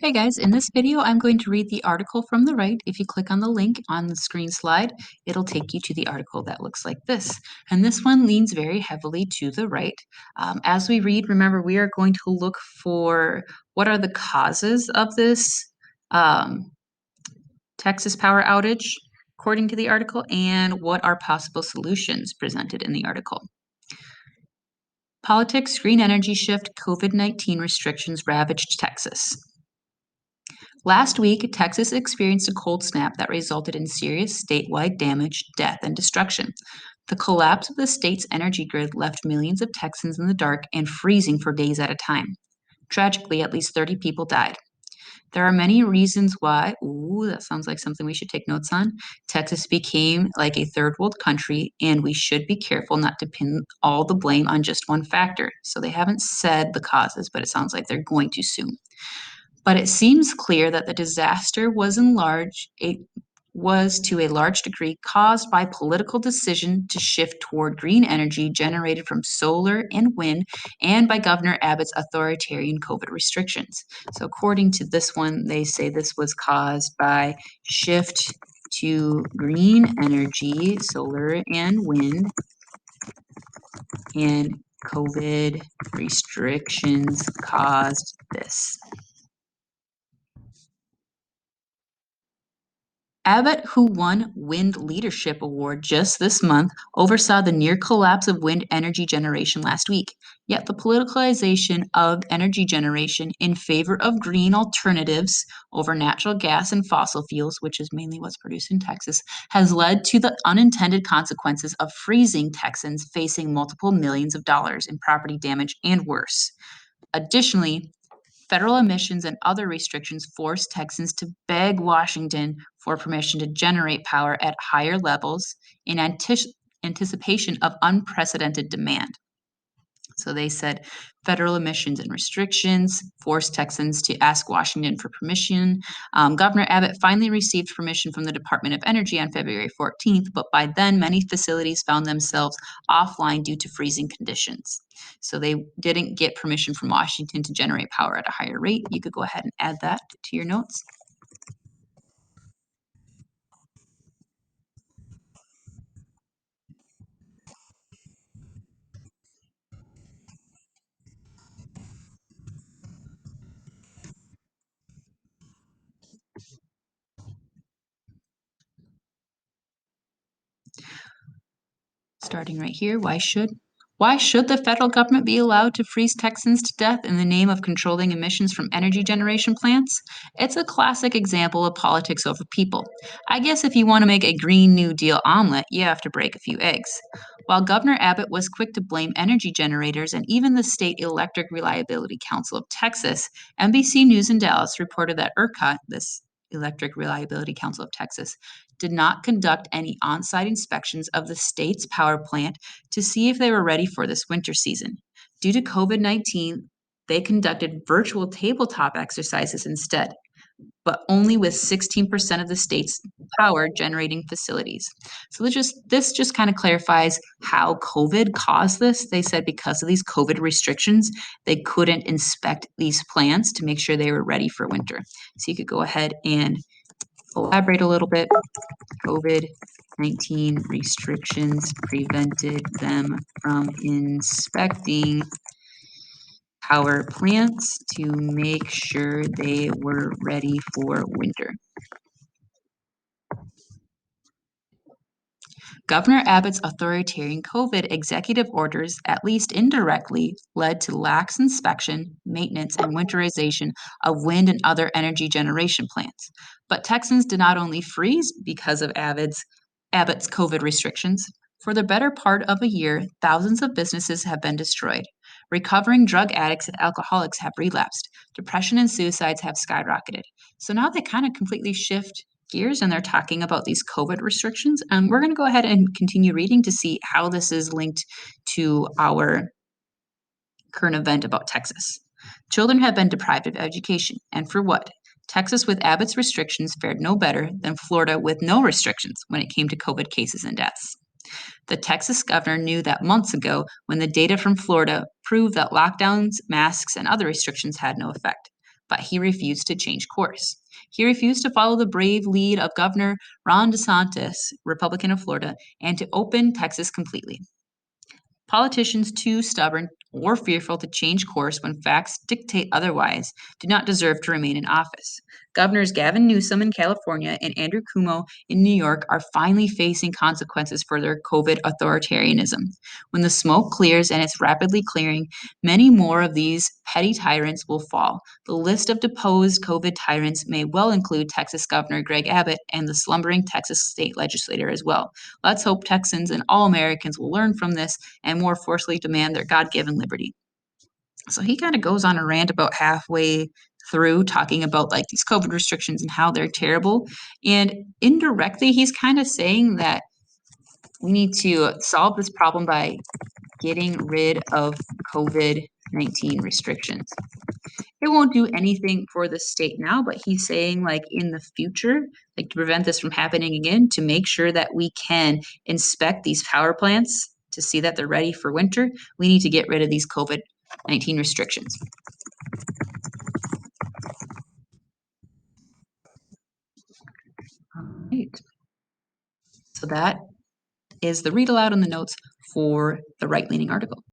Hey guys, in this video, I'm going to read the article from the right. If you click on the link on the screen slide, it'll take you to the article that looks like this. And this one leans very heavily to the right. As we read, remember, we are going to look for what are the causes of this um, Texas power outage, according to the article, and what are possible solutions presented in the article. Politics, green energy shift, COVID-19 restrictions ravaged Texas. Last week, Texas experienced a cold snap that resulted in serious statewide damage, death, and destruction. The collapse of the state's energy grid left millions of Texans in the dark and freezing for days at a time. Tragically, at least 30 people died. There are many reasons why, ooh, that sounds like something we should take notes on. Texas became like a third world country, and we should be careful not to pin all the blame on just one factor. So they haven't said the causes, but it sounds like they're going to soon. But it seems clear that the disaster was to a large degree caused by political decision to shift toward green energy generated from solar and wind and by Governor Abbott's authoritarian COVID restrictions. So according to this one, they say this was caused by shift to green energy, solar and wind, and COVID restrictions caused this. Abbott, who won Wind Leadership Award just this month, oversaw the near collapse of wind energy generation last week. Yet the politicalization of energy generation in favor of green alternatives over natural gas and fossil fuels, which is mainly what's produced in Texas, has led to the unintended consequences of freezing Texans facing multiple millions of dollars in property damage and worse. Additionally, federal emissions and other restrictions forced Texans to beg Washington for permission to generate power at higher levels in anticipation of unprecedented demand. So they said federal emissions and restrictions forced Texans to ask Washington for permission. Governor Abbott finally received permission from the Department of Energy on February 14th, but by then many facilities found themselves offline due to freezing conditions. So they didn't get permission from Washington to generate power at a higher rate. You could go ahead and add that to your notes. Starting right here, why should the federal government be allowed to freeze Texans to death in the name of controlling emissions from energy generation plants? It's a classic example of politics over people. I guess if you want to make a Green New Deal omelet, you have to break a few eggs. While Governor Abbott was quick to blame energy generators and even the State Electric Reliability Council of Texas, NBC News in Dallas reported that ERCOT, this Electric Reliability Council of Texas, did not conduct any on-site inspections of the state's power plant to see if they were ready for this winter season. Due to COVID-19, they conducted virtual tabletop exercises instead, but only with 16% of the state's power generating facilities. So this just kind of clarifies how COVID caused this. They said because of these COVID restrictions, they couldn't inspect these plants to make sure they were ready for winter. So you could go ahead and elaborate a little bit. COVID-19 restrictions prevented them from inspecting power plants to make sure they were ready for winter. Governor Abbott's authoritarian COVID executive orders, at least indirectly, led to lax inspection, maintenance, and winterization of wind and other energy generation plants. But Texans did not only freeze because of Abbott's COVID restrictions. For the better part of a year, thousands of businesses have been destroyed. Recovering drug addicts and alcoholics have relapsed. Depression and suicides have skyrocketed. So now they kind of completely shift gears and they're talking about these COVID restrictions. And we're going to go ahead and continue reading to see how this is linked to our current event about Texas. Children have been deprived of education. And for what? Texas, with Abbott's restrictions, fared no better than Florida with no restrictions when it came to COVID cases and deaths. The Texas governor knew that months ago when the data from Florida proved that lockdowns, masks, and other restrictions had no effect. but he refused to change course. He refused to follow the brave lead of Governor Ron DeSantis, Republican of Florida, and to open Texas completely. Politicians too stubborn or fearful to change course when facts dictate otherwise do not deserve to remain in office. Governors Gavin Newsom in California and Andrew Cuomo in New York are finally facing consequences for their COVID authoritarianism. When the smoke clears, and it's rapidly clearing, many more of these petty tyrants will fall. The list of deposed COVID tyrants may well include Texas Governor Greg Abbott and the slumbering Texas state legislator as well. Let's hope Texans and all Americans will learn from this and more forcefully demand their God given liberty. So he kind of goes on a rant about halfway through talking about like these COVID restrictions and how they're terrible. And indirectly, he's kind of saying that we need to solve this problem by getting rid of COVID-19 restrictions. It won't do anything for the state now, but he's saying like in the future, like to prevent this from happening again, to make sure that we can inspect these power plants to see that they're ready for winter, we need to get rid of these COVID-19 restrictions. Right. So that is the read aloud in the notes for the right leaning article.